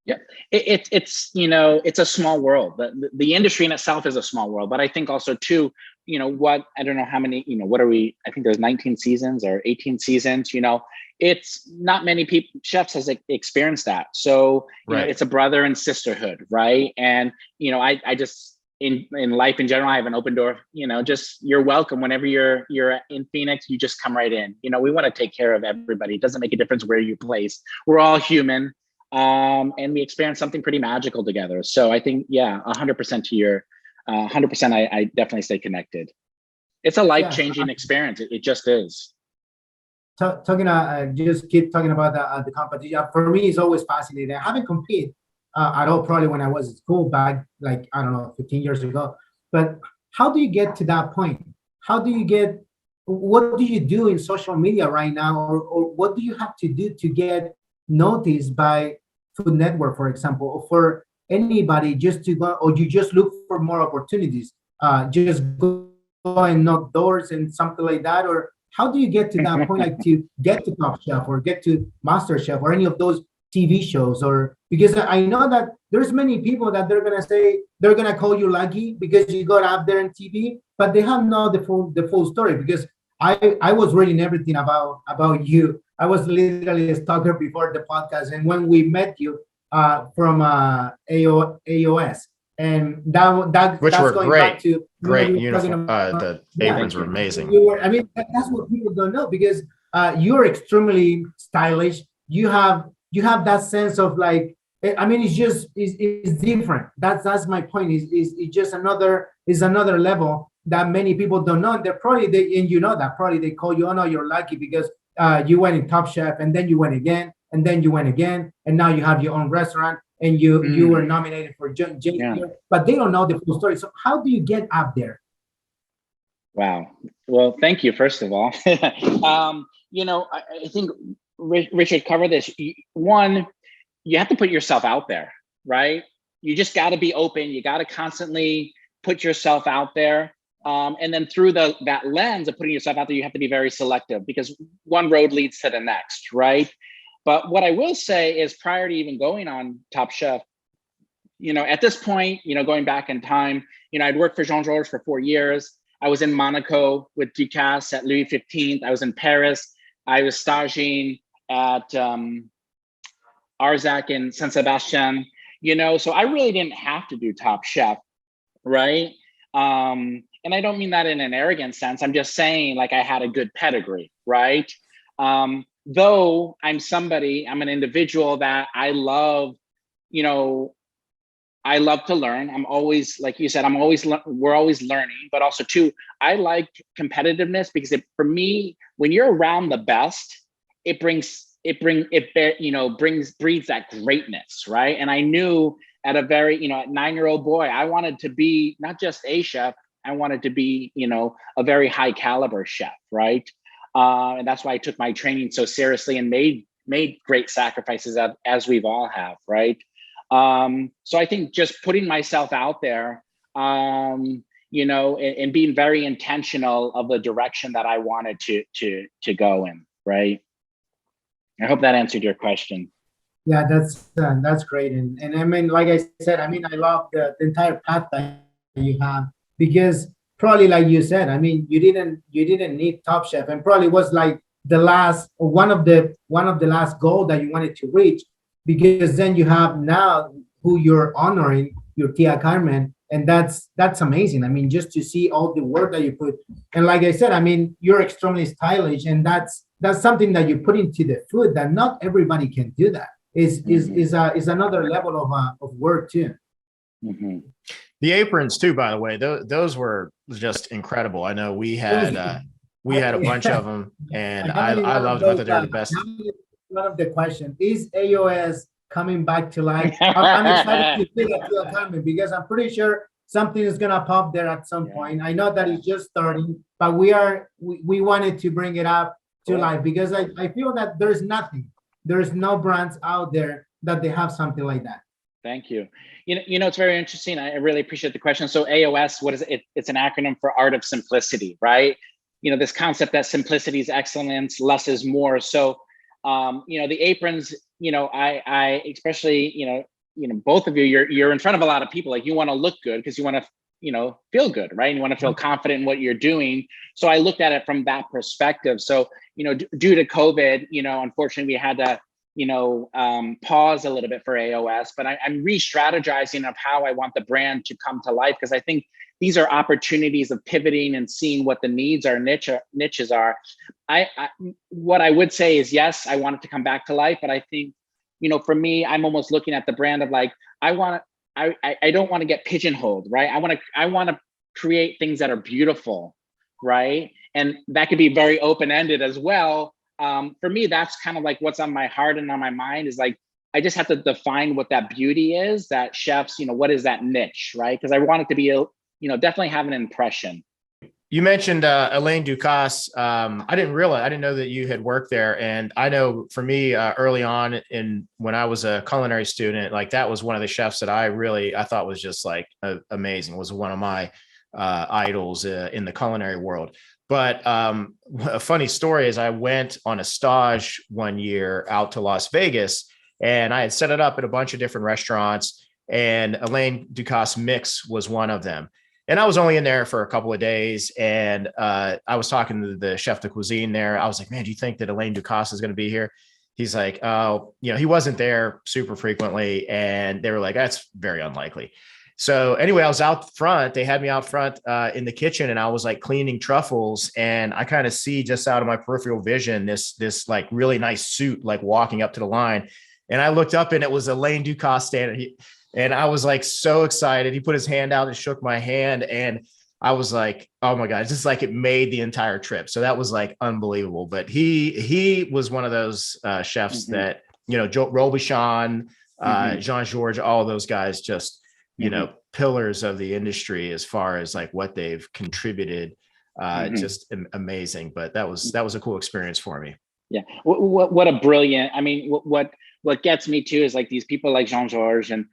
Yeah, it's it's a small world. The industry in itself is a small world, but I think also too, I don't know how many, what are we? I think there's 19 seasons or 18 seasons. It's not many people, chefs has experienced that. So right. It's a brother and sisterhood, right? And I just in life in general, I have an open door. Just you're welcome whenever you're in Phoenix. You just come right in. We want to take care of everybody. It doesn't make a difference where you place. We're all human. And we experienced something pretty magical together. So I think, 100% to your 100%, I definitely stay connected. It's a life-changing experience. It just is. Just keep talking about the competition. For me, it's always fascinating. I haven't competed at all, probably when I was at school back, like, I don't know, 15 years ago. But how do you get to that point? What do you do in social media right now? Or what do you have to do to get noticed by Food Network, for example, or for anybody just to go, or you just look for more opportunities, just go and knock doors and something like that? Or how do you get to that point, like to get to Top Chef or get to Master Chef or any of those TV shows? Or because I know that there's many people that they're gonna say they're gonna call you lucky because you got out there on TV, but they have not the full story. Because I was reading everything about you. I was literally a stalker before the podcast, and when we met you from AOS, and which that's were going great, back to great uniform. The aprons were amazing. That's what people don't know, because you're extremely stylish. You have that sense of like, I mean, it's different. That's my point. Is just another level that many people don't know. And they're probably they call you, oh no, you're lucky because you went in Top Chef, and then you went again, and then you went again, and now you have your own restaurant, and you were nominated for but they don't know the full story. So how do you get up there? Wow. Well, thank you, first of all. I think Richard covered this. One, you have to put yourself out there, right? You just got to be open. You got to constantly put yourself out there. And then through that lens of putting yourself out there, you have to be very selective, because one road leads to the next, right? But what I will say is, prior to even going on Top Chef, at this point, going back in time, I'd worked for Jean-Georges for 4 years. I was in Monaco with Ducasse at Louis XV. I was in Paris. I was staging at Arzac in San Sebastian, so I really didn't have to do Top Chef, right? And I don't mean that in an arrogant sense. I'm just saying, like, I had a good pedigree, right? Though I'm an individual that I love, I love to learn. I'm always, like you said, we're always learning, but also too, I like competitiveness, because for me, when you're around the best, it breeds that greatness, right? And I knew at a very, at 9-year-old boy, I wanted to be not just a chef, I wanted to be, a very high caliber chef, right? And that's why I took my training so seriously and made great sacrifices, as we've all have, right? So I think just putting myself out there, and being very intentional of the direction that I wanted to go in, right? I hope that answered your question. Yeah, that's great. And I mean, like I said, I mean, I love the entire path that you have, because probably, like you said, I mean, you didn't need Top Chef, and probably was like one of the last goal that you wanted to reach, because then you have now who you're honoring, your Tia Carmen, and that's amazing. I mean, just to see all the work that you put, and like I said, I mean, you're extremely stylish, and that's something that you put into the food that not everybody can do. That is another level of work too. Mm-hmm. The aprons too, by the way, those were just incredible. I know we had a bunch of them, and I loved them. I thought they were the best. One of the questions is AOS coming back to life. I'm excited to see that Tia Carmen, because I'm pretty sure something is gonna pop there at some point. I know that it's just starting, but we wanted to bring it up to life, because I feel that there's no brands out there that they have something like that. Thank you. You know, it's very interesting. I really appreciate the question. So AOS, what is it? It's an acronym for Art of Simplicity, right? You know, this concept that simplicity is excellence, less is more. So, you know, the aprons, you know, I especially, you know, both of you, you're in front of a lot of people. Like, you want to look good because you want to, you know, feel good, right? And you want to feel confident in what you're doing. So I looked at it from that perspective. So, you know, due to COVID, you know, unfortunately we had to, you know, pause a little bit for AOS, but I'm re-strategizing of how I want the brand to come to life, because I think these are opportunities of pivoting and seeing what the needs are, niches are. What I would say is, yes, I want it to come back to life, but I think, you know, for me, I'm almost looking at the brand of like, I don't want to get pigeonholed, right? I want to create things that are beautiful, right? And that could be very open-ended as well. For me, that's kind of like what's on my heart and on my mind, is like, I just have to define what that beauty is, that chefs, you know, what is that niche, right? Because I want it to be, you know, definitely have an impression. You mentioned Alain Ducasse. I didn't know that you had worked there. And I know for me, early on when I was a culinary student, like, that was one of the chefs that I thought was just like amazing, was one of my idols in the culinary world. But a funny story is, I went on a stage one year out to Las Vegas, and I had set it up at a bunch of different restaurants, and Alain Ducasse Mix was one of them. And I was only in there for a couple of days, and I was talking to the chef de cuisine there. I was like, man, do you think that Alain Ducasse is going to be here? He's like, oh, you know, he wasn't there super frequently. And they were like, that's very unlikely. So anyway, I was out front. They had me out front in the kitchen, and I was like cleaning truffles, and I kind of see just out of my peripheral vision this like really nice suit like walking up to the line, and I looked up and it was Alain Ducasse standing. And I was like so excited. He put his hand out and shook my hand, and I was like, oh my God, it's just like it made the entire trip. So that was like unbelievable. But he was one of those chefs that, you know, Robichon, Jean-Georges, all those guys, just, you know, pillars of the industry as far as like what they've contributed. Just amazing. But that was a cool experience for me. Yeah. What a brilliant, I mean, what gets me too is like these people like Jean-Georges and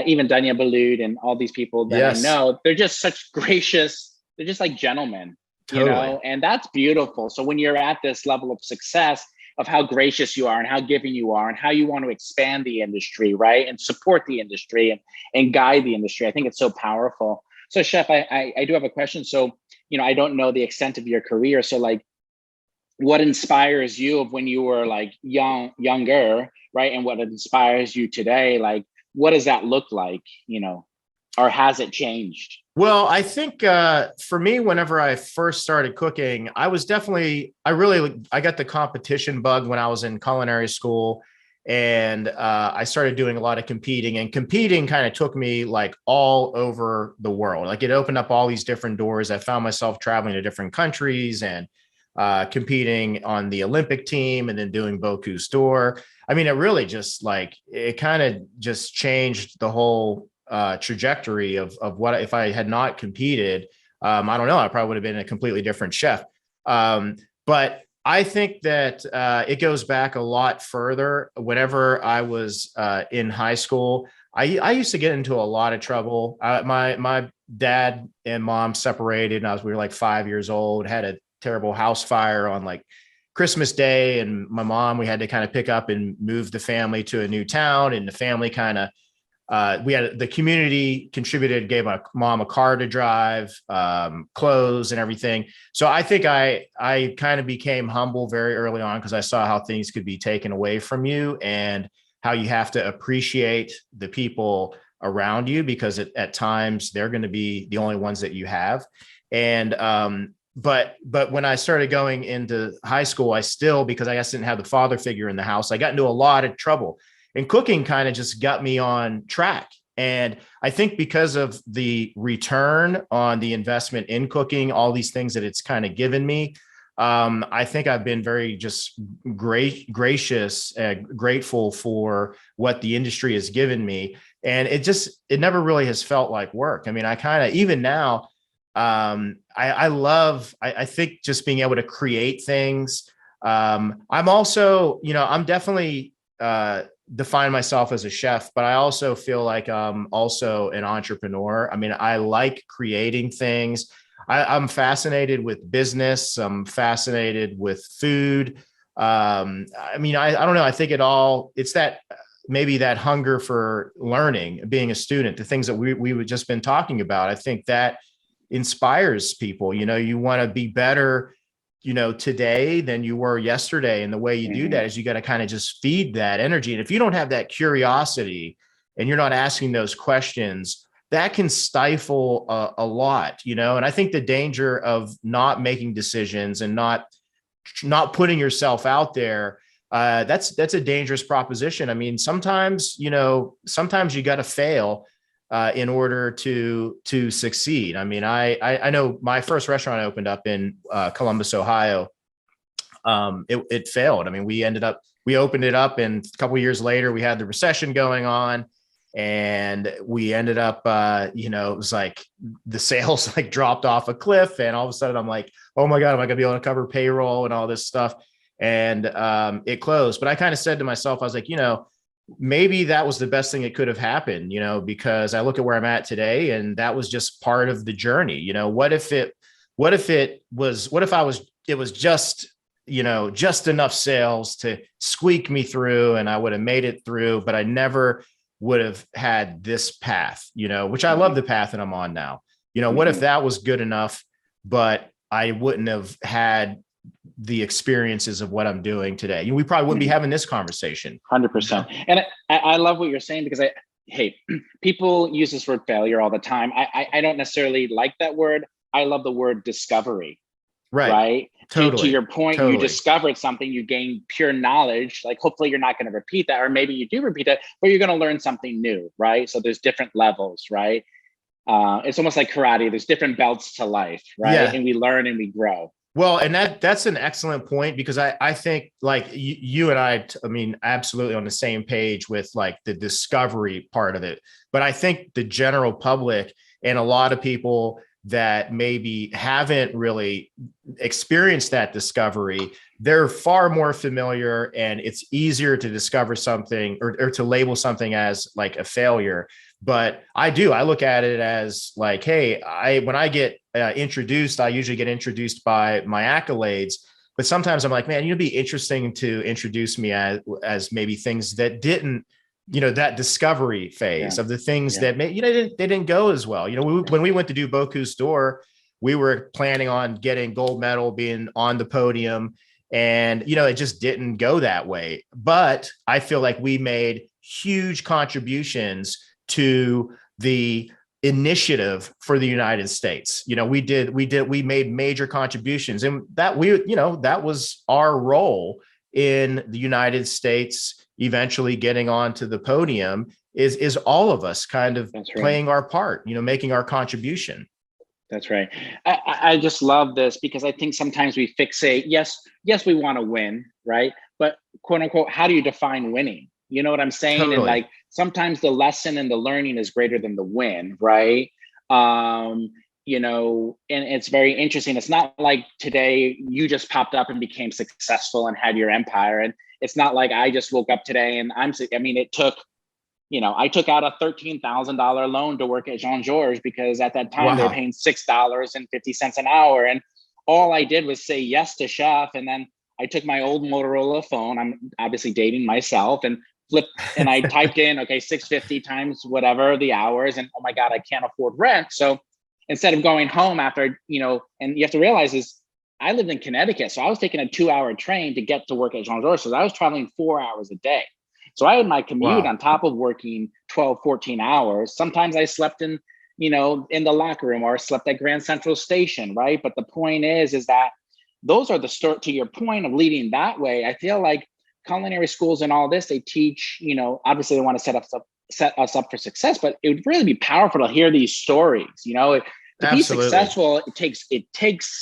even Daniel Boulud and all these people that I know, they're just such gracious, they're just like gentlemen, you know, and that's beautiful. So when you're at this level of success, of how gracious you are and how giving you are and how you want to expand the industry, right? And support the industry and guide the industry. I think it's so powerful. So Chef, I do have a question. So, you know, I don't know the extent of your career. So like, what inspires you of when you were like younger, right? And what inspires you today? Like, what does that look like, you know, or has it changed? Well, I think for me, whenever I first started cooking, I got the competition bug when I was in culinary school, and I started doing a lot of competing, and competing kind of took me like all over the world. Like, it opened up all these different doors. I found myself traveling to different countries and competing on the Olympic team, and then doing Bocuse d'Or. I mean, it really just like, it kind of just changed the whole trajectory of what, if I had not competed, I don't know, I probably would have been a completely different chef. But I think that it goes back a lot further. Whenever I was in high school, I used to get into a lot of trouble. My dad and mom separated, and we were like 5 years old, had a terrible house fire on like Christmas Day. And my mom, we had to kind of pick up and move the family to a new town. And the family kind of, the community contributed, gave my mom a car to drive, clothes and everything. So I think I kind of became humble very early on, because I saw how things could be taken away from you. And how you have to appreciate the people around you, because at times they're going to be the only ones that you have. And but when I started going into high school, I still, because I guess didn't have the father figure in the house, I got into a lot of trouble, and cooking kind of just got me on track. And I think because of the return on the investment in cooking, all these things that it's kind of given me, I think I've been very just gracious, grateful for what the industry has given me. And it never really has felt like work. I mean, I kind of, even now, I think just being able to create things. I'm also, I'm definitely, define myself as a chef, but I also feel like I'm also an entrepreneur. I mean, I like creating things. I'm fascinated with business. I'm fascinated with food. I mean, I don't know. I think it's that, maybe that hunger for learning, being a student, the things that we've just been talking about. I think that inspires people. You want to be better, today than you were yesterday. And the way you do that is you got to kind of just feed that energy. And if you don't have that curiosity and you're not asking those questions, that can stifle a lot, and I think the danger of not making decisions and not putting yourself out there, that's a dangerous proposition. I mean, sometimes you got to fail in order to succeed. I mean, I know my first restaurant I opened up in Columbus, Ohio. It failed. I mean, we opened it up, and a couple of years later, we had the recession going on, and we ended up, it was like the sales like dropped off a cliff, and all of a sudden I'm like, oh my God, am I gonna be able to cover payroll and all this stuff? And it closed. But I kind of said to myself, I was like, maybe that was the best thing that could have happened, because I look at where I'm at today, and that was just part of the journey. What if it was just, just enough sales to squeak me through, and I would have made it through, but I never would have had this path, which I love the path that I'm on now. What if that was good enough, but I wouldn't have had the experiences of what I'm doing today? We probably wouldn't be having this conversation. 100%. And I love what you're saying, because people use this word failure all the time. I don't necessarily like that word. I love the word discovery. Right. Totally. To your point, totally. You discovered something, you gained pure knowledge. Like, hopefully you're not going to repeat that, or maybe you do repeat that, but you're going to learn something new. Right. So there's different levels, right? It's almost like karate. There's different belts to life, right? Yeah. And we learn and we grow. Well, and that's an excellent point, because I think like you and I mean, absolutely on the same page with like the discovery part of it. But I think the general public and a lot of people that maybe haven't really experienced that discovery, they're far more familiar, and it's easier to discover something or to label something as like a failure. But I look at it as like, hey, when I get introduced, I usually get introduced by my accolades, but sometimes I'm like, man, it'd be interesting to introduce me as maybe things that didn't, that discovery phase of the things that they didn't go as well. When we went to do Boku's Door, we were planning on getting gold medal, being on the podium, and it just didn't go that way. But I feel like we made huge contributions to the initiative for the United States. We made major contributions, and that that was our role in the United States eventually getting onto the podium, is all of us kind of playing our part, making our contribution. That's right. I just love this, because I think sometimes we fixate, yes, we want to win, right? But quote unquote, how do you define winning? You know what I'm saying? Totally. And like, sometimes the lesson and the learning is greater than the win, right? And it's very interesting. It's not like today you just popped up and became successful and had your empire. And it's not like I just woke up today and it took, I took out a $13,000 loan to work at Jean-Georges, because at that time they were paying $6.50 an hour. And all I did was say yes to chef. And then I took my old Motorola phone, I'm obviously dating myself, and flipped, and I typed in, okay, 650 times whatever the hours. And oh my God, I can't afford rent. So instead of going home after, and you have to realize is I lived in Connecticut. So I was taking a 2-hour train to get to work at Jean-Georges. So I was traveling 4 hours a day. So I had my commute Wow. on top of working 12, 14 hours. Sometimes I slept in, in the locker room or slept at Grand Central Station, right? But the point is that those are the start, to your point of leading that way. I feel like culinary schools and all this, they teach, obviously they want to set us up for success, but it would really be powerful to hear these stories, to be Absolutely. successful. It takes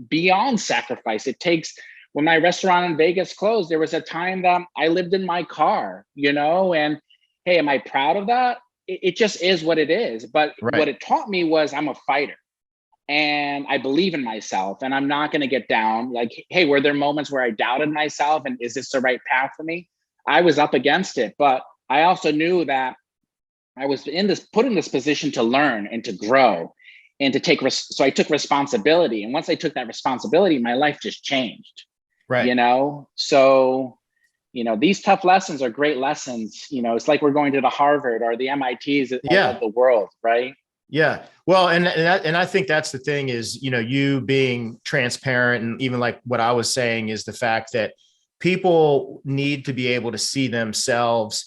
beyond sacrifice. It takes, when my restaurant in Vegas closed, there was a time that I lived in my car, and hey, am I proud of that? It just is what it is. But Right. what it taught me was I'm a fighter and I believe in myself and I'm not going to get down. Like, hey, were there moments where I doubted myself and is this the right path for me? I was up against it, but I also knew that I was put in this position to learn and to grow and to take, so I took responsibility. And once I took that responsibility, my life just changed, Right. So, these tough lessons are great lessons. It's like we're going to the Harvard or the MITs of the world, right? Yeah. Well, and I think that's the thing is, you being transparent, and even like what I was saying is the fact that people need to be able to see themselves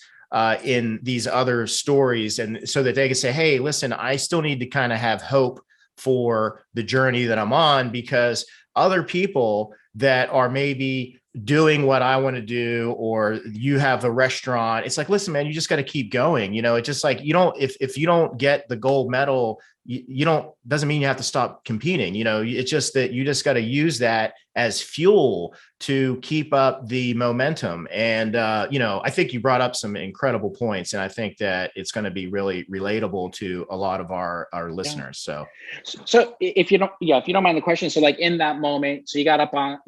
in these other stories, and so that they can say, hey, listen, I still need to kind of have hope for the journey that I'm on, because other people that are maybe doing what I want to do, or you have a restaurant, it's like, listen, man, you just got to keep going. It's just like, if you don't get the gold medal, you don't, doesn't mean you have to stop competing. It's just that you just got to use that as fuel to keep up the momentum. And, I think you brought up some incredible points, and I think that it's going to be really relatable to a lot of our listeners. So if you don't mind the question. So like in that moment, so you got up on,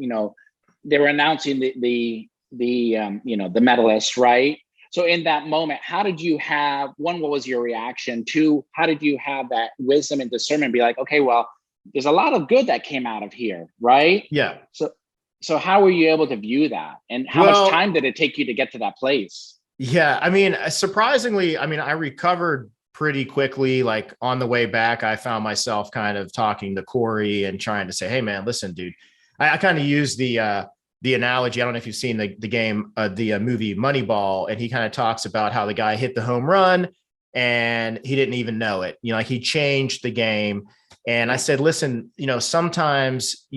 they were announcing the medalists, right? So in that moment, how did you have, one, what was your reaction? Two, how did you have that wisdom and discernment, be like, okay, well, there's a lot of good that came out of here, right? Yeah. So how were you able to view that? And how much time did it take you to get to that place? Yeah. I mean, surprisingly, I recovered pretty quickly. Like on the way back, I found myself kind of talking to Corey and trying to say, hey man, listen, dude, I kind of use the analogy. I don't know if you've seen the movie Moneyball, and he kind of talks about how the guy hit the home run and he didn't even know it. Like he changed the game. And I said, listen, sometimes,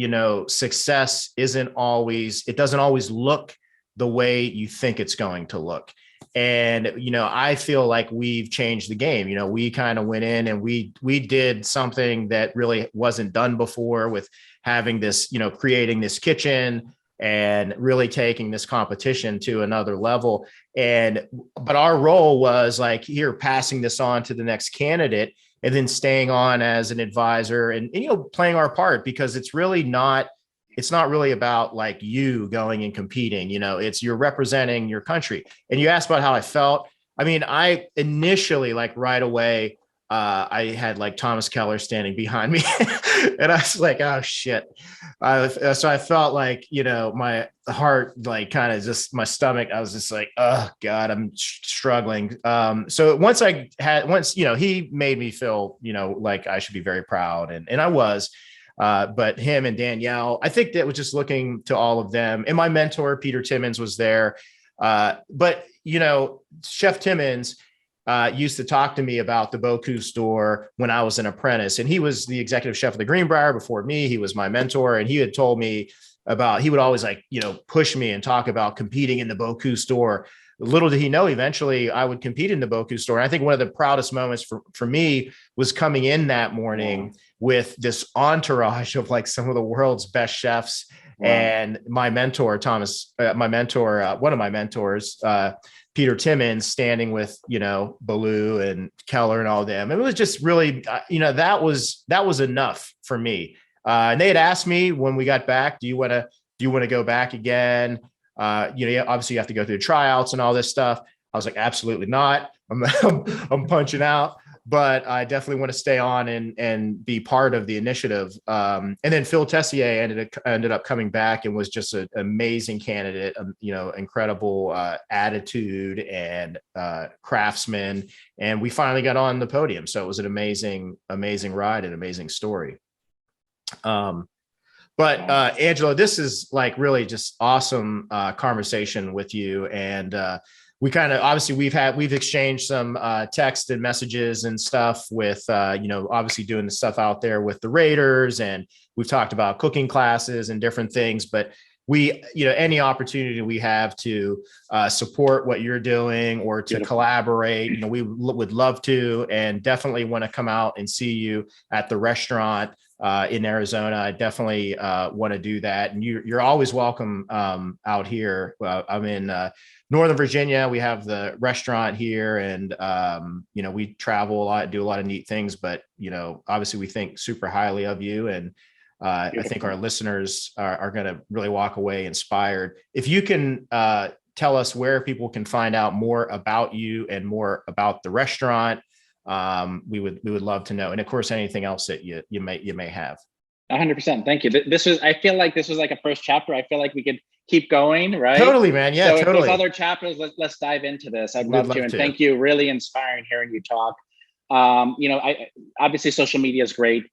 success it doesn't always look the way you think it's going to look. And, I feel like we've changed the game. We kind of went in and we did something that really wasn't done before, with having this, creating this kitchen and really taking this competition to another level. But our role was like, here, passing this on to the next candidate, and then staying on as an advisor and playing our part, because it's not really about like you going and competing, it's you're representing your country. And you asked about how I felt. I initially, like right away, I had like Thomas Keller standing behind me and I was like, oh shit. So I felt like, my heart, like kind of just my stomach, I was just like, oh God, I'm struggling. So once he made me feel, like I should be very proud, and I was. But him and Danielle, I think that was just looking to all of them. And my mentor, Peter Timmons, was there. But, Chef Timmons used to talk to me about the Bocuse d'Or when I was an apprentice. And he was the executive chef of the Greenbrier before me. He was my mentor. And he had told me he would always push me and talk about competing in the Bocuse d'Or. Little did he know, eventually I would compete in the Bocuse d'Or. And I think one of the proudest moments for me was coming in that morning with this entourage of like some of the world's best chefs. Wow. And my mentor, one of my mentors, Peter Timmons, standing with, Baloo and Keller and all of them. It was just really, that was enough for me. And they had asked me when we got back, do you want to go back again? Obviously you have to go through tryouts and all this stuff. I was like, absolutely not. I'm punching out, but I definitely want to stay on and be part of the initiative. And then Phil Tessier ended up coming back and was just an amazing candidate, incredible attitude and craftsman. And we finally got on the podium. So it was an amazing, amazing ride and amazing story. But Angelo, this is like really just awesome conversation with you. And we kind of, obviously we've exchanged some text and messages and stuff with, obviously doing the stuff out there with the Raiders, and we've talked about cooking classes and different things, but we, any opportunity we have to support what you're doing or to collaborate, we would love to, and definitely want to come out and see you at the restaurant in Arizona. I definitely want to do that. And you're always welcome out here. I'm in Northern Virginia. We have the restaurant here, and, we travel a lot, do a lot of neat things, but, obviously we think super highly of you. And I think our listeners are going to really walk away inspired. If you can tell us where people can find out more about you and more about the restaurant, we would love to know. And of course, anything else that you may have. 100%. Thank you. I feel like this was like a first chapter. I feel like we could keep going, right? Totally, man. Yeah, so totally. If there's other chapters, let's dive into this. I'd love to. And thank you. Really inspiring hearing you talk. I obviously social media is great.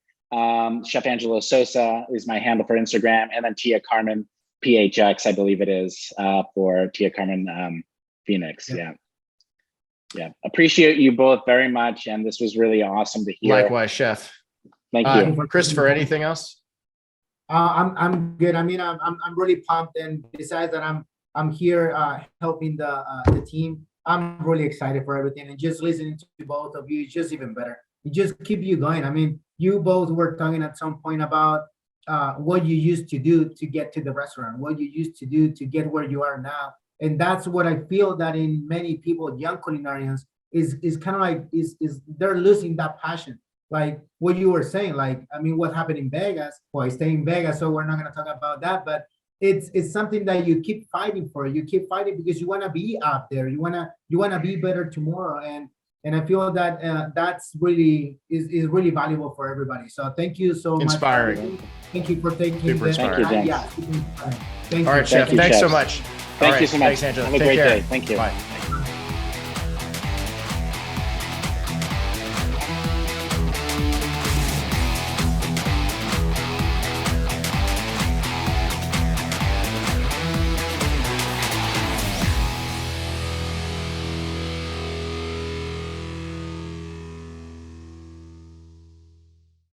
Chef Angelo Sosa is my handle for Instagram, and then Tia Carmen PHX, I believe it is, for Tia Carmen Phoenix. Yeah. Appreciate you both very much, and this was really awesome to hear. Likewise, Chef. Thank you, Christopher. Anything else? I'm good. I mean, I'm really pumped, and besides that, I'm here helping the team. I'm really excited for everything, and just listening to both of you is just even better. It just keep you going. I mean, you both were talking at some point about what you used to do to get to the restaurant, what you used to do to get where you are now. And that's what I feel that in many people, young culinarians, is kind of like, is they're losing that passion. Like what you were saying, like, I mean, what happened in Vegas? Well, I stay in Vegas, so we're not going to talk about that, but it's something that you keep fighting for. You keep fighting because you want to be out there. You want to be better tomorrow. And I feel that that's really is really valuable for everybody. So thank you so much. Inspiring. Thank you for taking super inspiring. Thank you, yeah, super inspiring. Thank All right, you. Chef. Thanks so much. Thank you so much. Thanks, Angelo. Have a Take great care. day. Thank you. Bye.